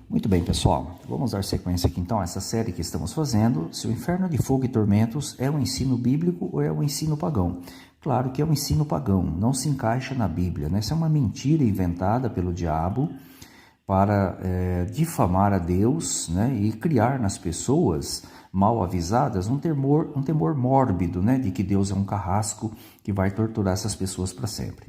Muito bem, pessoal. Vamos dar sequência aqui então a essa série que estamos fazendo. Se o inferno de fogo e tormentos é um ensino bíblico ou é um ensino pagão? Claro que é um ensino pagão, não se encaixa na Bíblia, né? Isso é uma mentira inventada pelo diabo para difamar a Deus, né? E criar nas pessoas mal avisadas um temor mórbido, né? De que Deus é um carrasco que vai torturar essas pessoas para sempre.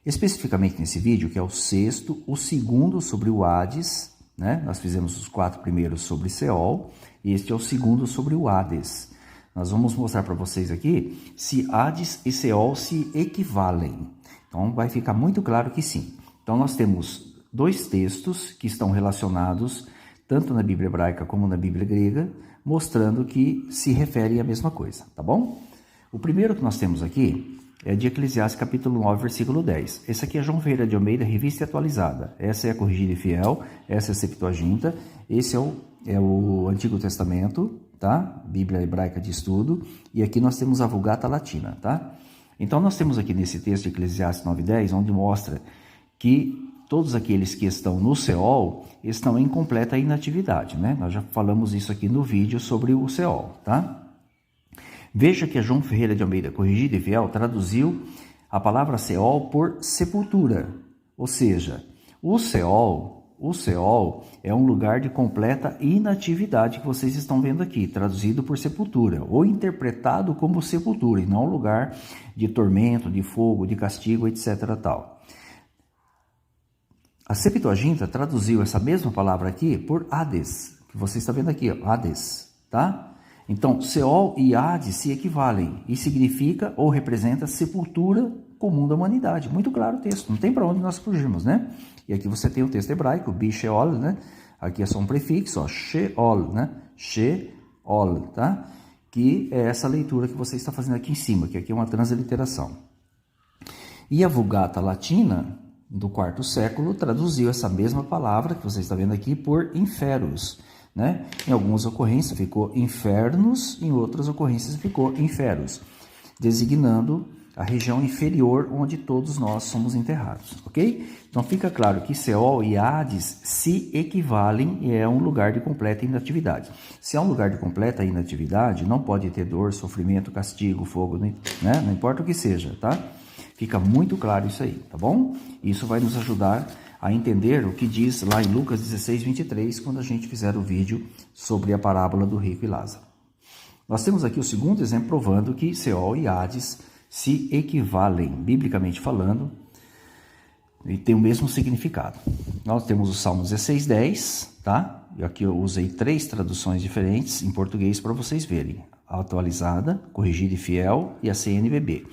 Especificamente nesse vídeo, que é o sexto, o segundo sobre o Hades, né? Nós fizemos os 4 primeiros sobre Seol, e este é o segundo sobre o Hades. Nós vamos mostrar para vocês aqui se Hades e Seol se equivalem. Então vai ficar muito claro que sim. Então nós temos 2 textos que estão relacionados tanto na Bíblia hebraica como na Bíblia grega, mostrando que se referem à mesma coisa, tá bom? O primeiro que nós temos aqui é de Eclesiastes capítulo 9, versículo 10. Esse aqui é João Ferreira de Almeida, revista e atualizada. Essa é a Corrigida e Fiel, essa é a Septuaginta, esse é o Antigo Testamento, tá? Bíblia hebraica de estudo, e aqui nós temos a Vulgata Latina, tá? Então nós temos aqui nesse texto de Eclesiastes 9:10, onde mostra que todos aqueles que estão no Seol estão em completa inatividade, né? Nós já falamos isso aqui no vídeo sobre o Seol, tá? Veja que a João Ferreira de Almeida, Corrigida e Fiel, traduziu a palavra Seol por sepultura, ou seja, o Seol é um lugar de completa inatividade que vocês estão vendo aqui, traduzido por sepultura, ou interpretado como sepultura, e não um lugar de tormento, de fogo, de castigo, etc. tal. A Septuaginta traduziu essa mesma palavra aqui por Hades, que você está vendo aqui, ó, Hades, tá? Então, Seol e Hades se equivalem e significa ou representa sepultura comum da humanidade. Muito claro o texto, não tem para onde nós fugirmos, né? E aqui você tem o texto hebraico, Bisheol, né? Aqui é só um prefixo, ó, Sheol, né? Sheol, tá? Que é essa leitura que você está fazendo aqui em cima, que aqui é uma transliteração. E a Vulgata Latina, do 4º século, traduziu essa mesma palavra que você está vendo aqui por inferos, né? Em algumas ocorrências ficou infernos, em outras ocorrências ficou inferos, designando a região inferior onde todos nós somos enterrados, ok? Então fica claro que Seol e Hades se equivalem e é um lugar de completa inatividade. Se é um lugar de completa inatividade, não pode ter dor, sofrimento, castigo, fogo, né? Não importa o que seja, tá? Fica muito claro isso aí, tá bom? Isso vai nos ajudar a entender o que diz lá em Lucas 16, 23, quando a gente fizer o vídeo sobre a parábola do rico e Lázaro. Nós temos aqui o segundo exemplo provando que Seol e Hades se equivalem, biblicamente falando, e tem o mesmo significado. Nós temos o Salmo 16, 10, tá? E aqui eu usei 3 traduções diferentes em português para vocês verem. A atualizada, Corrigida e Fiel e a CNBB.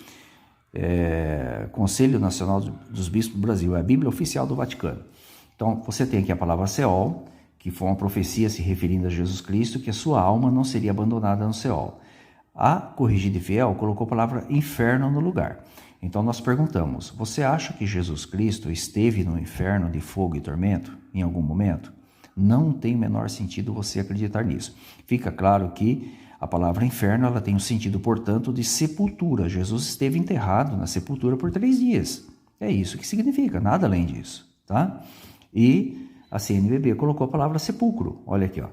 Conselho Nacional dos Bispos do Brasil, é a Bíblia Oficial do Vaticano. Então, você tem aqui a palavra Seol, que foi uma profecia se referindo a Jesus Cristo, que a sua alma não seria abandonada no Seol. A Corrigida e Fiel colocou a palavra inferno no lugar. Então, nós perguntamos, você acha que Jesus Cristo esteve no inferno de fogo e tormento em algum momento? Não tem o menor sentido você acreditar nisso. Fica claro que a palavra inferno ela tem um sentido, portanto, de sepultura. Jesus esteve enterrado na sepultura por 3 dias. É isso que significa, nada além disso, tá? E a CNBB colocou a palavra sepulcro. Olha aqui, ó.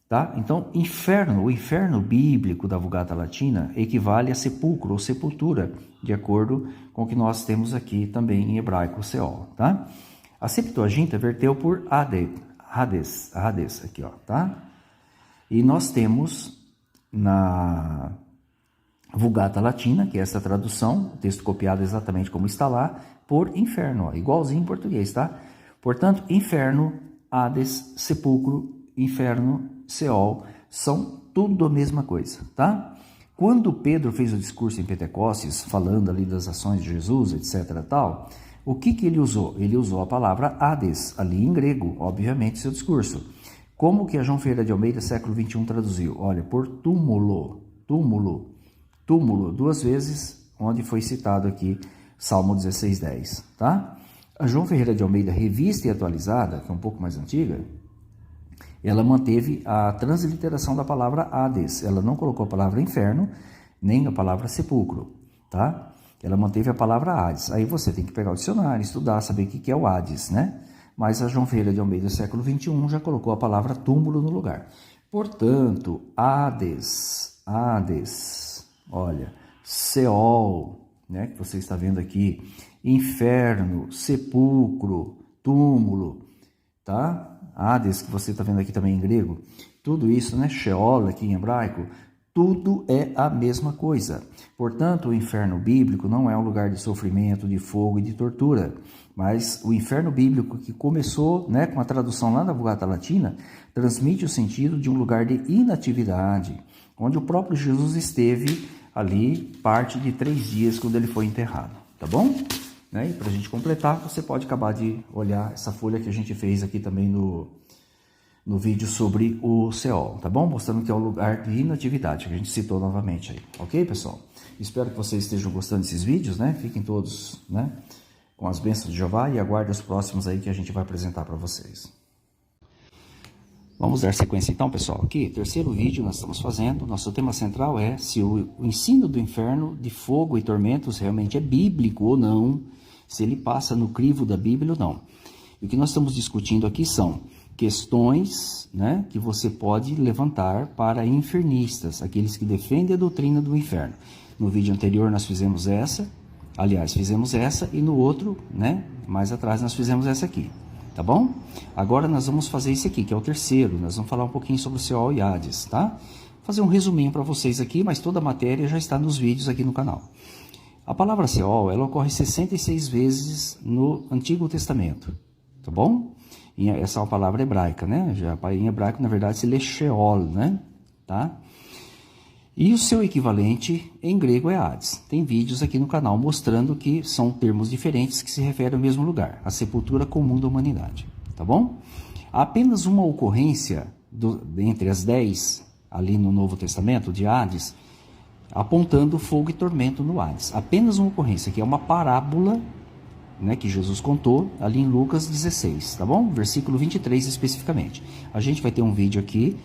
Tá? Então, inferno, o inferno bíblico da Vulgata Latina equivale a sepulcro ou sepultura, de acordo com o que nós temos aqui também em hebraico, Seol, tá? A Septuaginta verteu por Hades, aqui, ó, tá? E nós temos na Vulgata Latina, que é essa tradução, o texto copiado exatamente como está lá, por inferno, ó, igualzinho em português, tá? Portanto, inferno, Hades, sepulcro, inferno, Seol, são tudo a mesma coisa, tá? Quando Pedro fez o discurso em Pentecostes, falando ali das ações de Jesus, etc. tal, o que ele usou? Ele usou a palavra Hades, ali em grego, obviamente, seu discurso. Como que a João Ferreira de Almeida, século 21, traduziu? Olha, por túmulo, 2 vezes, onde foi citado aqui Salmo 16, 10, tá? A João Ferreira de Almeida, revista e atualizada, que é um pouco mais antiga, ela manteve a transliteração da palavra Hades. Ela não colocou a palavra inferno, nem a palavra sepulcro, tá? Ela manteve a palavra Hades. Aí você tem que pegar o dicionário, estudar, saber o que é o Hades, né? mas a João Ferreira de Almeida, século XXI, já colocou a palavra túmulo no lugar. Portanto, Hades, olha, Seol, né, que você está vendo aqui, inferno, sepulcro, túmulo, tá? Hades, que você está vendo aqui também em grego, tudo isso, né, Sheol aqui em hebraico, tudo é a mesma coisa. Portanto, o inferno bíblico não é um lugar de sofrimento, de fogo e de tortura, mas o inferno bíblico que começou, né, com a tradução lá da Vulgata Latina, transmite o sentido de um lugar de inatividade, onde o próprio Jesus esteve ali parte de 3 dias quando ele foi enterrado, tá bom? Né? E para a gente completar, você pode acabar de olhar essa folha que a gente fez aqui também no vídeo sobre o Seol, tá bom? Mostrando que é um lugar de inatividade, que a gente citou novamente aí, ok, pessoal? Espero que vocês estejam gostando desses vídeos, né? Fiquem todos, né, com as bênçãos de Jeová e aguardem os próximos aí que a gente vai apresentar para vocês. Vamos dar sequência então, pessoal. Aqui, terceiro vídeo nós estamos fazendo. Nosso tema central é se o ensino do inferno de fogo e tormentos realmente é bíblico ou não, se ele passa no crivo da Bíblia ou não. E o que nós estamos discutindo aqui são questões, né, que você pode levantar para infernistas, aqueles que defendem a doutrina do inferno. No vídeo anterior nós fizemos essa, e no outro, né, mais atrás nós fizemos essa aqui. Tá bom? Agora nós vamos fazer esse aqui, que é o terceiro. Nós vamos falar um pouquinho sobre o Seol e Hades, tá? Fazer um resuminho para vocês aqui, mas toda a matéria já está nos vídeos aqui no canal. A palavra Seol, ela ocorre 66 vezes no Antigo Testamento, tá bom? E essa é uma palavra hebraica, né? Já em hebraico, na verdade, se lê Sheol, né? Tá? E o seu equivalente em grego é Hades. Tem vídeos aqui no canal mostrando que são termos diferentes que se referem ao mesmo lugar, a sepultura comum da humanidade, tá bom? Há apenas uma ocorrência entre as 10 ali no Novo Testamento de Hades, apontando fogo e tormento no Hades. Apenas uma ocorrência, que é uma parábola, né, que Jesus contou ali em Lucas 16, tá bom? Versículo 23 especificamente. A gente vai ter um vídeo aqui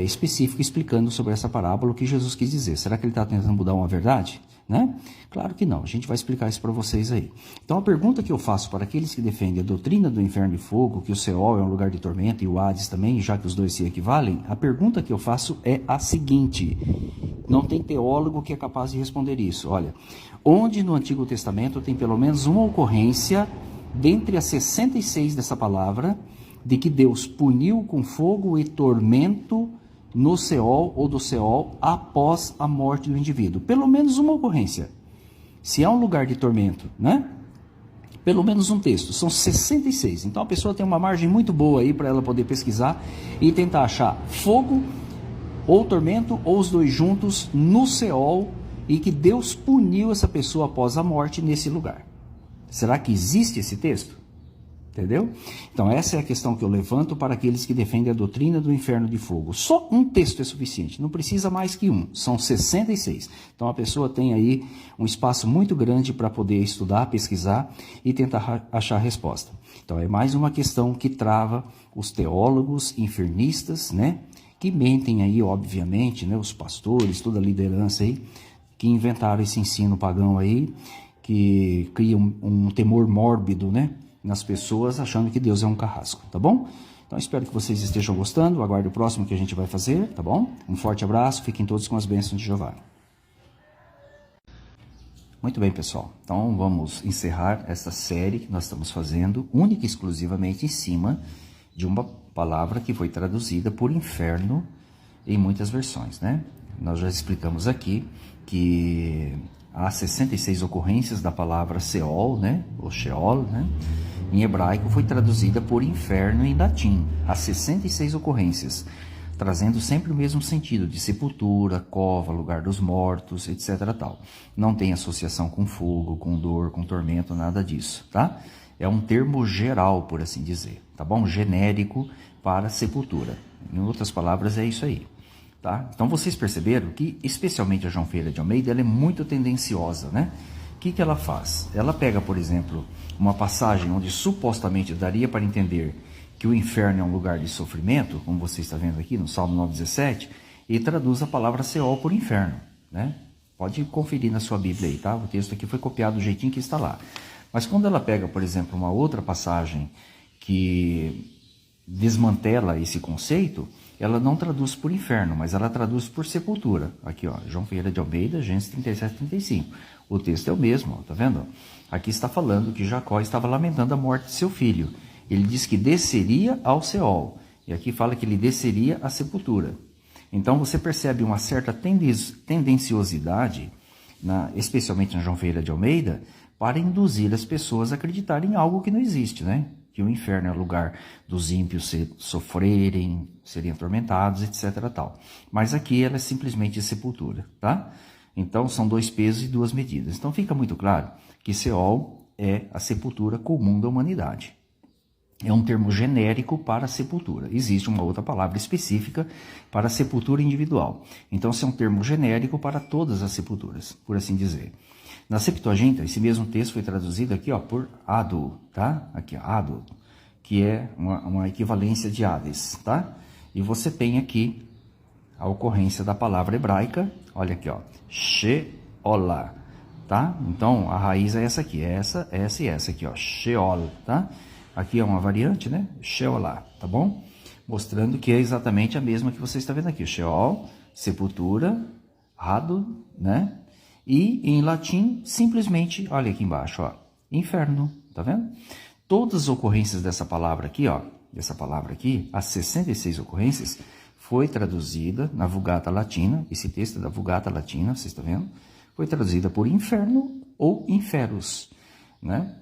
específico explicando sobre essa parábola o que Jesus quis dizer. Será que ele está tentando mudar uma verdade? Né? Claro que não, a gente vai explicar isso para vocês aí. Então a pergunta que eu faço para aqueles que defendem a doutrina do inferno de fogo, que o Seol é um lugar de tormento e o Hades também, já que os dois se equivalem, a pergunta que eu faço é a seguinte: não tem teólogo que é capaz de responder isso. Olha, onde no Antigo Testamento tem pelo menos uma ocorrência, dentre as 66 dessa palavra, de que Deus puniu com fogo e tormento no Seol ou do Seol após a morte do indivíduo? Pelo menos uma ocorrência. Se há um lugar de tormento, né? Pelo menos um texto. São 66. Então a pessoa tem uma margem muito boa aí para ela poder pesquisar e tentar achar fogo ou tormento ou os dois juntos no Seol e que Deus puniu essa pessoa após a morte nesse lugar. Será que existe esse texto? Entendeu? Então essa é a questão que eu levanto para aqueles que defendem a doutrina do inferno de fogo. Só um texto é suficiente, não precisa mais que um, são 66. Então a pessoa tem aí um espaço muito grande para poder estudar, pesquisar e tentar achar a resposta. Então é mais uma questão que trava os teólogos infernistas, né? Que mentem aí, obviamente, né? Os pastores, toda a liderança aí, que inventaram esse ensino pagão aí, que cria um temor mórbido, né, nas pessoas, achando que Deus é um carrasco, tá bom? Então espero que vocês estejam gostando, aguardo o próximo que a gente vai fazer, tá bom? Um forte abraço, fiquem todos com as bênçãos de Jeová. Muito bem, pessoal, então vamos encerrar essa série que nós estamos fazendo, única e exclusivamente em cima de uma palavra que foi traduzida por inferno em muitas versões, né? Nós já explicamos aqui que há 66 ocorrências da palavra Seol, né? Ou Sheol, né? Em hebraico foi traduzida por inferno em latim. Há 66 ocorrências, trazendo sempre o mesmo sentido de sepultura, cova, lugar dos mortos, etc. tal. Não tem associação com fogo, com dor, com tormento, nada disso, tá? É um termo geral, por assim dizer, tá bom? Genérico para sepultura. Em outras palavras, é isso aí. Tá? Então vocês perceberam que, especialmente a João Ferreira de Almeida, ela é muito tendenciosa, né? O que ela faz? Ela pega, por exemplo, uma passagem onde supostamente daria para entender que o inferno é um lugar de sofrimento, como você está vendo aqui no Salmo 9,17, e traduz a palavra Seol por inferno, né? Pode conferir na sua Bíblia aí, tá? O texto aqui foi copiado do jeitinho que está lá. Mas quando ela pega, por exemplo, uma outra passagem que desmantela esse conceito, ela não traduz por inferno, mas ela traduz por sepultura. Aqui, ó, João Ferreira de Almeida, Gênesis 37, 35. O texto é o mesmo, ó, tá vendo? Aqui está falando que Jacó estava lamentando a morte de seu filho. Ele diz que desceria ao Seol. E aqui fala que ele desceria à sepultura. Então você percebe uma certa tendenciosidade, especialmente na João Ferreira de Almeida, para induzir as pessoas a acreditarem em algo que não existe, né? Que o inferno é o lugar dos ímpios sofrerem, serem atormentados, etc. Tal. Mas aqui ela é simplesmente sepultura, tá? Então são 2 pesos e 2 medidas. Então fica muito claro que Seol é a sepultura comum da humanidade. É um termo genérico para sepultura. Existe uma outra palavra específica para sepultura individual. Então, esse é um termo genérico para todas as sepulturas, por assim dizer. Na Septuaginta, esse mesmo texto foi traduzido aqui, ó, por Ado, tá? Aqui, ó, Ado, que é uma equivalência de Hades, tá? E você tem aqui a ocorrência da palavra hebraica, olha aqui, ó, Sheolá, tá? Então, a raiz é essa aqui, essa e essa aqui, ó, Sheol, tá? Aqui é uma variante, né? Sheolá, tá bom? Mostrando que é exatamente a mesma que você está vendo aqui. Sheol, sepultura, Ado, né? E em latim, simplesmente, olha aqui embaixo, ó, inferno, tá vendo? Todas as ocorrências dessa palavra aqui, ó, as 66 ocorrências, foi traduzida na Vulgata Latina, esse texto da Vulgata Latina, vocês estão vendo? Foi traduzida por inferno ou inferos, né?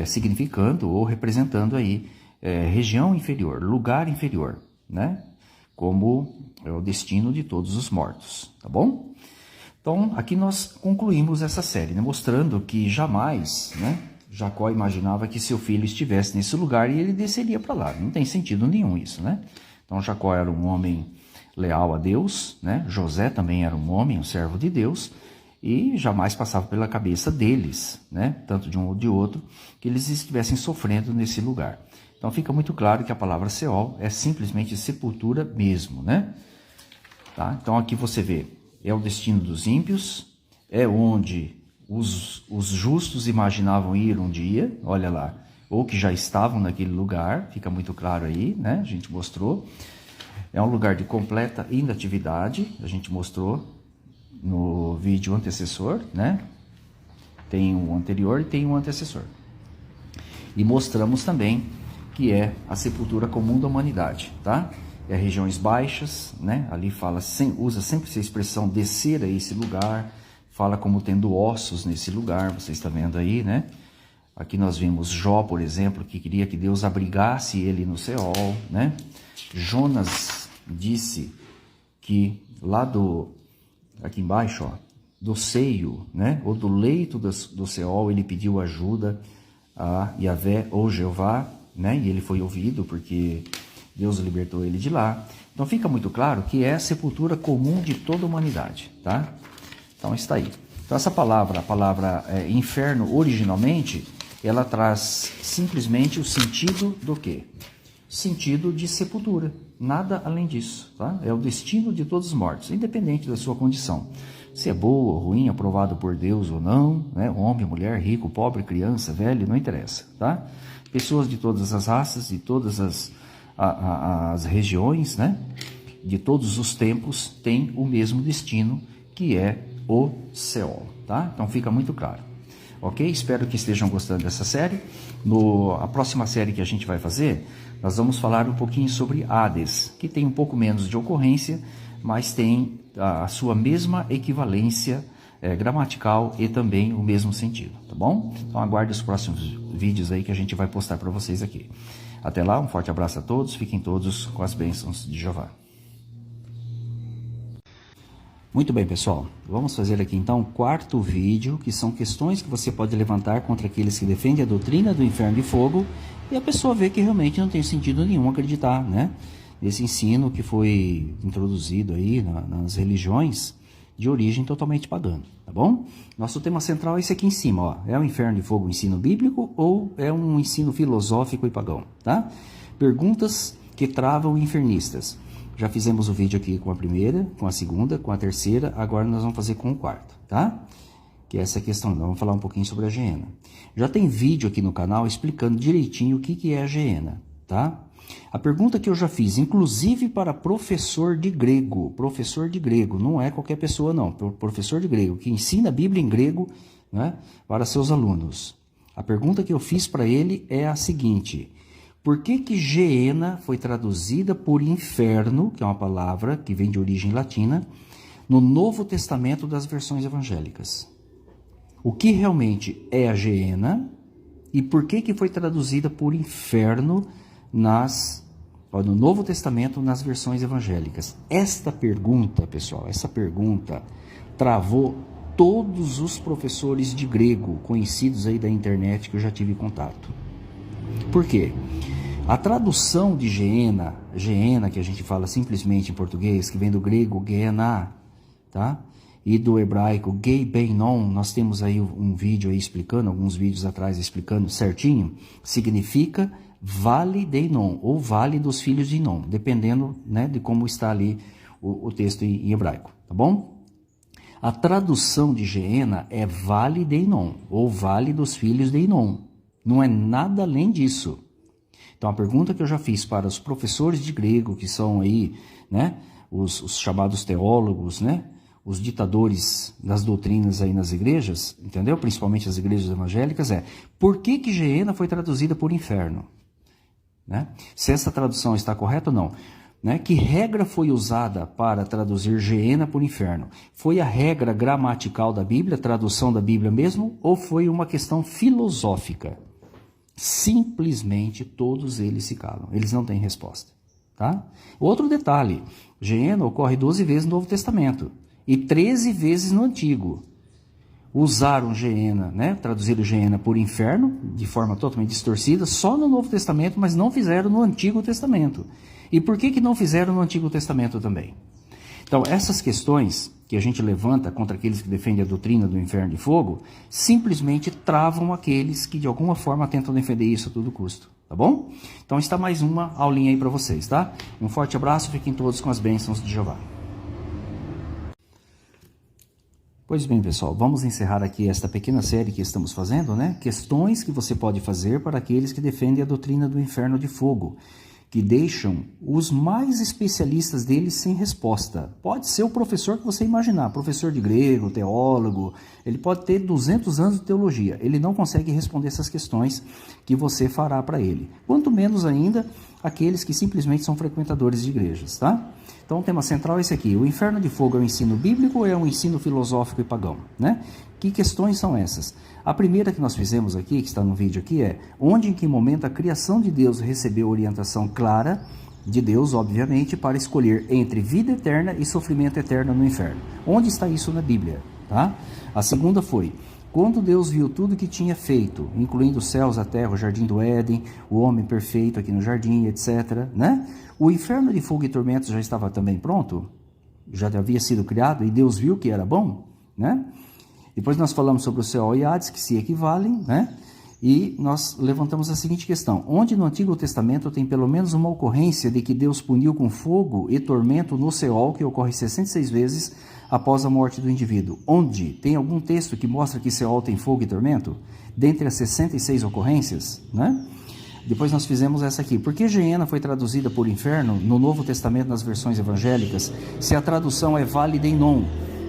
Significando ou representando aí região inferior, lugar inferior, né? Como é o destino de todos os mortos, tá bom? Então, aqui nós concluímos essa série, né? Mostrando que jamais, né, Jacó imaginava que seu filho estivesse nesse lugar e ele desceria para lá. Não tem sentido nenhum isso, né? Então, Jacó era um homem leal a Deus, né? José também era um homem, um servo de Deus, e jamais passava pela cabeça deles, né, tanto de um ou de outro, que eles estivessem sofrendo nesse lugar. Então fica muito claro que a palavra Seol é simplesmente sepultura mesmo, né? Tá? Então aqui você vê, é o destino dos ímpios, é onde os justos imaginavam ir um dia, olha lá, ou que já estavam naquele lugar, fica muito claro aí, né? A gente mostrou. É um lugar de completa inatividade, a gente mostrou no vídeo antecessor, né? Tem um anterior e tem um antecessor. E mostramos também que é a sepultura comum da humanidade, tá? É regiões baixas, né? Ali fala, usa sempre essa expressão descer a esse lugar, fala como tendo ossos nesse lugar, você está vendo aí, né? Aqui nós vimos Jó, por exemplo, que queria que Deus abrigasse ele no Seol, né? Jonas disse que lá aqui embaixo, ó, do seio, né, ou do leito do Seol, ele pediu ajuda a Yahvé ou Jeová, né, e ele foi ouvido porque Deus libertou ele de lá. Então fica muito claro que é a sepultura comum de toda a humanidade, tá? Então está aí. Então essa palavra, a palavra inferno, originalmente, ela traz simplesmente o sentido do quê? Sentido de sepultura, nada além disso, tá? É o destino de todos os mortos, independente da sua condição. Se é boa ou ruim, aprovado por Deus ou não, né? Homem, mulher, rico, pobre, criança, velho, não interessa, tá? Pessoas de todas as raças, de todas as regiões, né? De todos os tempos, têm o mesmo destino, que é o Seol, tá? Então fica muito claro. Ok? Espero que estejam gostando dessa série. A próxima série que a gente vai fazer, nós vamos falar um pouquinho sobre Hades, que tem um pouco menos de ocorrência, mas tem a sua mesma equivalência gramatical e também o mesmo sentido, tá bom? Então aguarde os próximos vídeos aí que a gente vai postar para vocês aqui. Até lá, um forte abraço a todos, fiquem todos com as bênçãos de Jeová. Muito bem, pessoal, vamos fazer aqui então o quarto vídeo, que são questões que você pode levantar contra aqueles que defendem a doutrina do inferno de fogo, e a pessoa vê que realmente não tem sentido nenhum acreditar, né? Esse ensino que foi introduzido aí nas religiões de origem totalmente pagã, tá bom? Nosso tema central é esse aqui em cima, ó. É o inferno de fogo um ensino bíblico ou é um ensino filosófico e pagão, tá? Perguntas que travam infernistas. Já fizemos o vídeo aqui com a primeira, com a segunda, com a terceira, agora nós vamos fazer com o quarto, tá? que é essa questão. Vamos falar um pouquinho sobre a Geena. Já tem vídeo aqui no canal explicando direitinho o que é a Geena, tá? A pergunta que eu já fiz, inclusive para professor de grego, não é qualquer pessoa não, professor de grego, que ensina a Bíblia em grego, né, para seus alunos. A pergunta que eu fiz para ele é a seguinte: por que Geena foi traduzida por inferno, que é uma palavra que vem de origem latina, no Novo Testamento das versões evangélicas? O que realmente é a Geena e por que foi traduzida por inferno no Novo Testamento nas versões evangélicas? Esta pergunta, pessoal, travou todos os professores de grego conhecidos aí da internet que eu já tive contato. Por quê? A tradução de Geena, que a gente fala simplesmente em português, que vem do grego Geena, tá? E do hebraico Gei-Ben-Non, nós temos aí um vídeo aí explicando, alguns vídeos atrás explicando certinho, significa Vale de Inom, ou Vale dos Filhos de Inom, dependendo, né, de como está ali o texto em hebraico, tá bom? A tradução de Geena é Vale de Inom, ou Vale dos Filhos de Inom, não é nada além disso. Então a pergunta que eu já fiz para os professores de grego, que são aí, né, os chamados teólogos, né, os ditadores das doutrinas aí nas igrejas, entendeu? Principalmente as igrejas evangélicas, por que Geena foi traduzida por inferno? Né? Se essa tradução está correta ou não. Né? Que regra foi usada para traduzir Geena por inferno? Foi a regra gramatical da Bíblia, tradução da Bíblia mesmo, ou foi uma questão filosófica? Simplesmente todos eles se calam, eles não têm resposta. Tá? Outro detalhe, Geena ocorre 12 vezes no Novo Testamento e 13 vezes no Antigo. Usaram Geena, né? Traduziram Geena por inferno, de forma totalmente distorcida, só no Novo Testamento, mas não fizeram no Antigo Testamento. E por que não fizeram no Antigo Testamento também? Então, essas questões que a gente levanta contra aqueles que defendem a doutrina do inferno de fogo, simplesmente travam aqueles que de alguma forma tentam defender isso a todo custo, tá bom? Então está mais uma aulinha aí para vocês, tá? Um forte abraço, fiquem todos com as bênçãos de Jeová. Pois bem, pessoal, vamos encerrar aqui esta pequena série que estamos fazendo, né? Questões que você pode fazer para aqueles que defendem a doutrina do inferno de fogo, que deixam os mais especialistas deles sem resposta. Pode ser o professor que você imaginar, professor de grego, teólogo, ele pode ter 200 anos de teologia, ele não consegue responder essas questões que você fará para ele. Quanto menos ainda aqueles que simplesmente são frequentadores de igrejas, tá? Então o tema central é esse aqui: o inferno de fogo é um ensino bíblico ou é um ensino filosófico e pagão, né? Que questões são essas? A primeira que nós fizemos aqui, que está no vídeo aqui, é onde e em que momento a criação de Deus recebeu orientação clara de Deus, obviamente, para escolher entre vida eterna e sofrimento eterno no inferno. Onde está isso na Bíblia? Tá? A segunda foi: quando Deus viu tudo que tinha feito, incluindo os céus, a terra, o jardim do Éden, o homem perfeito aqui no jardim, etc., né? O inferno de fogo e tormentos já estava também pronto? Já havia sido criado e Deus viu que era bom, né? Depois nós falamos sobre o Seol e Hades, que se equivalem, né? E nós levantamos a seguinte questão: onde no Antigo Testamento tem pelo menos uma ocorrência de que Deus puniu com fogo e tormento no Seol, que ocorre 66 vezes após a morte do indivíduo? Onde? Tem algum texto que mostra que Seol tem fogo e tormento? Dentre as 66 ocorrências, né? Depois nós fizemos essa aqui: por que Geena foi traduzida por inferno no Novo Testamento nas versões evangélicas, se a tradução é Vale de Inom?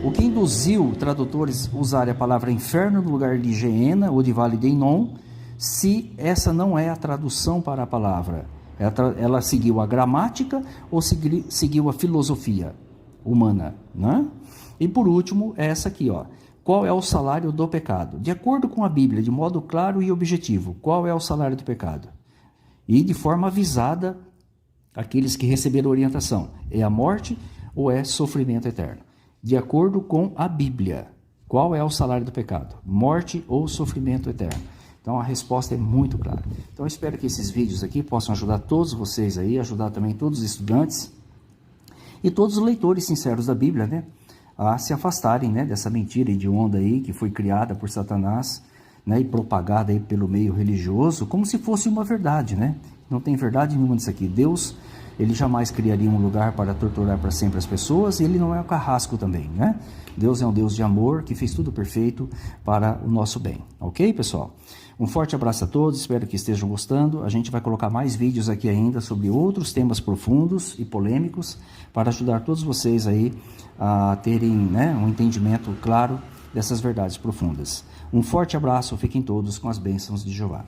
O que induziu tradutores a usarem a palavra inferno no lugar de Geena ou de Vale de Inom, se essa não é a tradução para a palavra? Ela seguiu a gramática ou seguiu a filosofia humana, né? E por último, essa aqui, ó: qual é o salário do pecado? De acordo com a Bíblia, de modo claro e objetivo, qual é o salário do pecado? E de forma avisada, aqueles que receberam orientação: é a morte ou é sofrimento eterno? De acordo com a Bíblia, qual é o salário do pecado? Morte ou sofrimento eterno? Então a resposta é muito clara. Então eu espero que esses vídeos aqui possam ajudar todos vocês aí, ajudar também todos os estudantes e todos os leitores sinceros da Bíblia, né, a se afastarem, né, dessa mentira hedionda aí que foi criada por Satanás, né, e propagada aí pelo meio religioso como se fosse uma verdade, né? Não tem verdade nenhuma disso aqui. Deus Ele jamais criaria um lugar para torturar para sempre as pessoas, e ele não é um carrasco também, né? Deus é um Deus de amor que fez tudo perfeito para o nosso bem, ok, pessoal? Um forte abraço a todos, espero que estejam gostando. A gente vai colocar mais vídeos aqui ainda sobre outros temas profundos e polêmicos para ajudar todos vocês aí a terem, né, um entendimento claro dessas verdades profundas. Um forte abraço, fiquem todos com as bênçãos de Jeová.